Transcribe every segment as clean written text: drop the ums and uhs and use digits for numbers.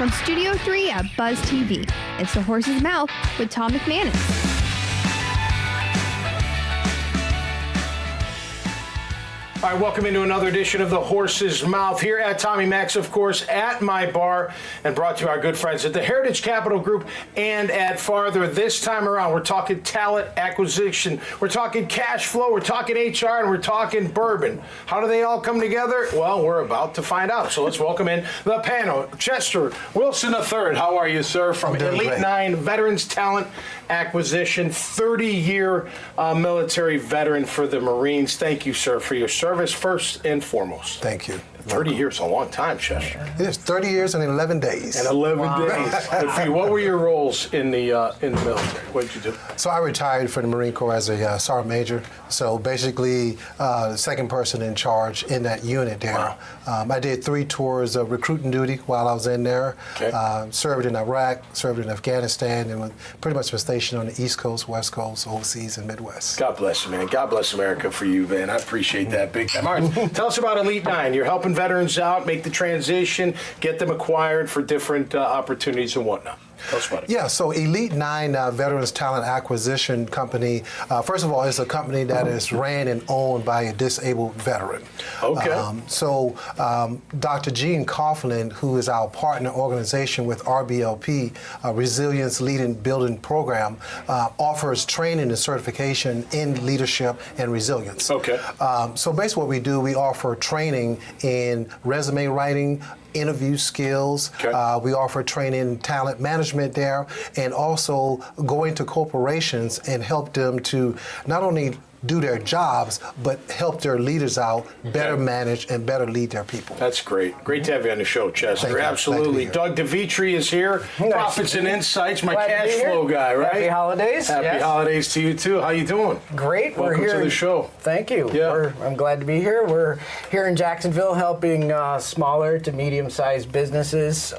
From Studio 3 at Buzz TV, it's The Horse's Mouth with Tom McManus. All right, welcome into another edition of The Horse's Mouth here at Tommy Max, of course, at my bar, and brought to our good friends at the Heritage Capital Group and at Farther. This time around, we're talking talent acquisition, we're talking cash flow, we're talking HR, and we're talking bourbon. How do they all come together? Well, we're about to find out. So let's welcome in the panel. Chester Wilson III, how are you, sir? From Elite 9 Veterans Talent Acquisition, 30-year military veteran for the Marines. Thank you, sir, for your service first and foremost. Thank you. 30 years, a long time, Chester. It is 30 years and 11 days. And 11 days. Good for you. What were your roles in the military? What did you do? So I retired from the Marine Corps as a sergeant major. So basically, the second person in charge in that unit there. Wow. I did 3 tours of recruiting duty while I was in there. Okay. Served in Iraq, served in Afghanistan, and pretty much was stationed on the East Coast, West Coast, overseas, and Midwest. God bless you, man. God bless America for you, man. I appreciate that big time. All right, tell us about Elite 9. You're helping veterans out, make the transition, get them acquired for different opportunities and whatnot. Tell us about it. Yeah, so Elite 9 Veterans Talent Acquisition Company, first of all, is a company that is ran and owned by a disabled veteran. Okay. Dr. Gene Coughlin, who is our partner organization with RBLP, Resilience Leading Building Program, offers training and certification in leadership and resilience. Okay. So basically what we do, we offer training in resume writing, interview skills. Okay. We offer training in talent management there, and also going to corporations and help them to not only do their jobs, but help their leaders out, better manage and better lead their people. That's great. Great to have you on the show, Chester. Absolutely. Doug Vietri is here. Profits and Insights, my cash flow guy, right? Happy holidays. Happy holidays to you, too. How you doing? Great. Welcome to the show. Thank you. Yeah. I'm glad to be here. We're here in Jacksonville helping smaller to medium-sized businesses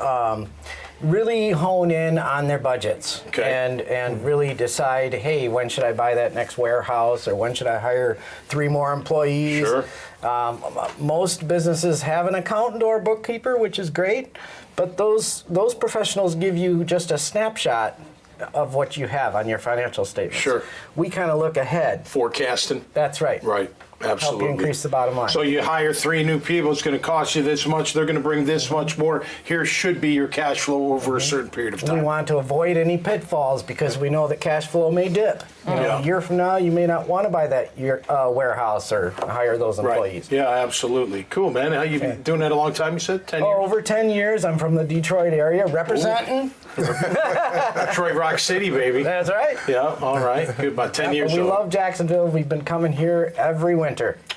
really hone in on their budgets and really decide, hey, when should I buy that next warehouse, or when should I hire 3 more employees? Sure. Most businesses have an accountant or a bookkeeper, which is great, but those professionals give you just a snapshot of what you have on your financial statements. Sure. We kind of look ahead. Forecasting. That's right. Right. Absolutely. Help you increase the bottom line. So you hire 3 new people, it's going to cost you this much, they're going to bring this much more. Here should be your cash flow over a certain period of time. We want to avoid any pitfalls because we know that cash flow may dip. A year from now, you may not want to buy that warehouse or hire those employees. Right. Yeah, absolutely. Cool, man. How you been doing that a long time, you said? 10 years? Over 10 years. I'm from the Detroit area, representing. Detroit Rock City, baby. That's right. Yeah, all right. Good, about 10 years We love Jacksonville. We've been coming here every winter.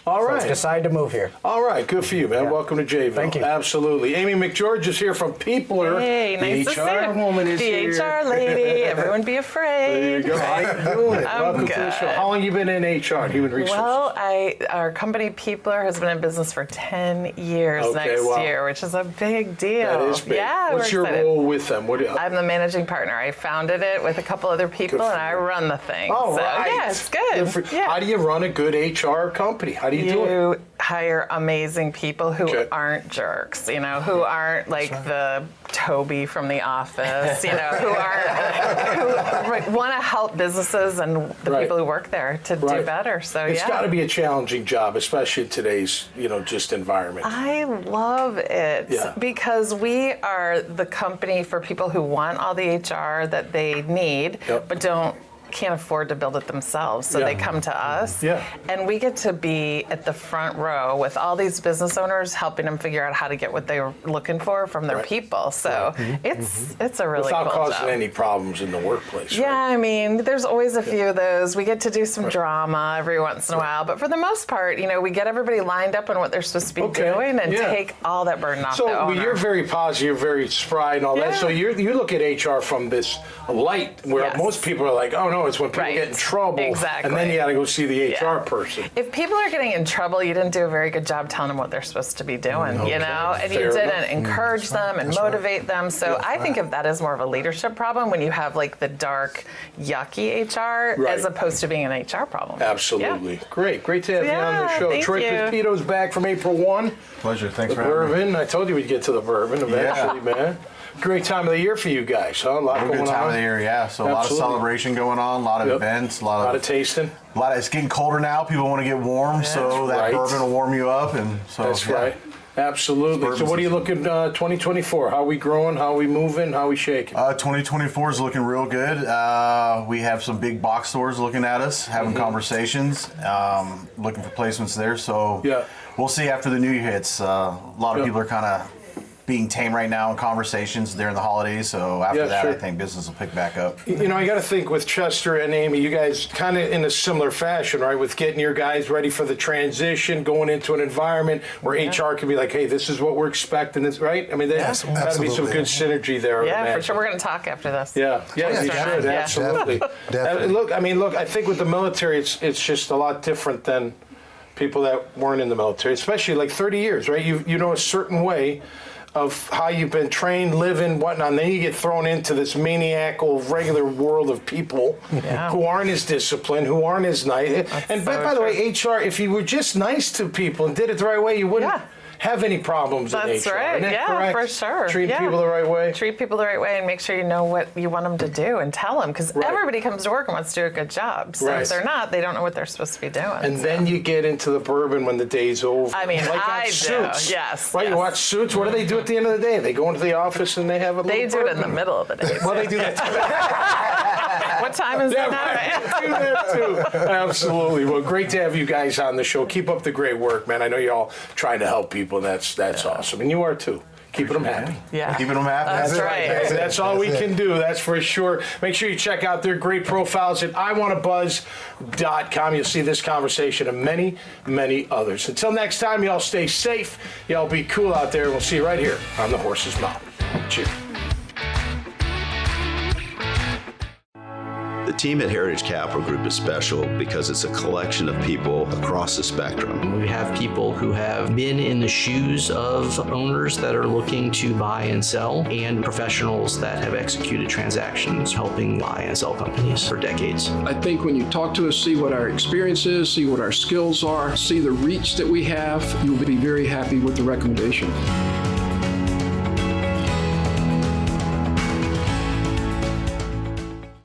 All right. So decided to move here. All right. Good for you, man. Yeah. Welcome to Jayville. Thank you. Absolutely. Amy McGeorge is here from Peopler. Hey, nice to see you. Woman is here. The HR lady. Everyone be afraid. There you go. How you doing? Welcome to the show. How long have you been in HR, human resources? Well, our company Peopler has been in business for 10 years next year, which is a big deal. That is big. Yeah, What's your role with them? I'm the managing partner. I founded it with a couple other people, and I run the thing. Oh, right. Yeah, it's good. How do you run a good HR company? How do you do it? You hire amazing people who aren't jerks, who aren't like the Toby from The Office, who want to help businesses and the people who work there to do better. So it's got to be a challenging job, especially in today's, just environment. I love it because we are the company for people who want all the HR that they need, but can't afford to build it themselves, so they come to us, and we get to be at the front row with all these business owners, helping them figure out how to get what they're looking for from their people. So it's a really without cool causing job. any problems in the workplace. Yeah, I mean, there's always a few of those. We get to do some drama every once in a while, but for the most part, we get everybody lined up on what they're supposed to be doing and take all that burden off the owner. So you're very positive, very spry and all that. So you look at HR from this light where most people are like, oh no, it's when people get in trouble. Exactly. And then you got to go see the HR person. If people are getting in trouble, you didn't do a very good job telling them what they're supposed to be doing, and you didn't encourage them and motivate them. So I think of that as more of a leadership problem when you have like the dark, yucky HR as opposed to being an HR problem. Absolutely. Yeah. Great to have you on the show. Thank Troy Pepito's back from April 1. Pleasure. Thanks for having me. Bourbon. I told you we'd get to the bourbon eventually, man. Great time of the year for you guys, huh? A lot going on. Good time of the year, yeah. So a lot of celebration going on, a lot of events, a lot of tasting. It's getting colder now. People want to get warm, so that bourbon will warm you up, and so that's right. Absolutely. So what are you looking 2024? How are we growing? How are we moving? How are we shaking? 2024 is looking real good. We have some big box stores looking at us, having conversations, looking for placements there. So we'll see after the new year hits. A lot of people are kind of being tame right now in conversations during the holidays. So after that, I think business will pick back up. You know, you got to think with Chester and Amy, you guys kind of in a similar fashion, right? With getting your guys ready for the transition, going into an environment where HR can be like, hey, this is what we're expecting, right? I mean, there's got to be some good synergy there. Yeah, for sure. We're going to talk after this. Yeah, you should. Absolutely. Definitely. Look, I think with the military, it's just a lot different than people that weren't in the military, especially like 30 years, right? You know a certain way of how you've been trained, living, whatnot, and then you get thrown into this maniacal, regular world of people who aren't as disciplined, who aren't as nice. And by the way, HR, if you were just nice to people and did it the right way, you wouldn't have any problems in HR. That's right. Isn't correct? For sure. Treat people the right way. Treat people the right way and make sure you know what you want them to do and tell them, because everybody comes to work and wants to do a good job. So if they're not, they don't know what they're supposed to be doing. And then you get into the bourbon when the day's over. I mean, like I do. Suits. Yes. Right? You watch Suits. What do they do at the end of the day? They go into the office and they have a little They do bourbon. it in the middle of the day. Well, they do that too. What time is it now? Do that too. Absolutely. Well, great to have you guys on the show. Keep up the great work, man. I know you're all trying to help people. That's awesome. And you are too. Keeping them happy. Yeah. Keeping them happy. That's right. That's all we can do. That's for sure. Make sure you check out their great profiles at iwannabuzz.com. You'll see this conversation and many, many others. Until next time, y'all stay safe. Y'all be cool out there. We'll see you right here on The Horse's Mouth. Cheers. The team at Heritage Capital Group is special because it's a collection of people across the spectrum. We have people who have been in the shoes of owners that are looking to buy and sell, and professionals that have executed transactions helping buy and sell companies for decades. I think when you talk to us, see what our experience is, see what our skills are, see the reach that we have, you'll be very happy with the recommendation.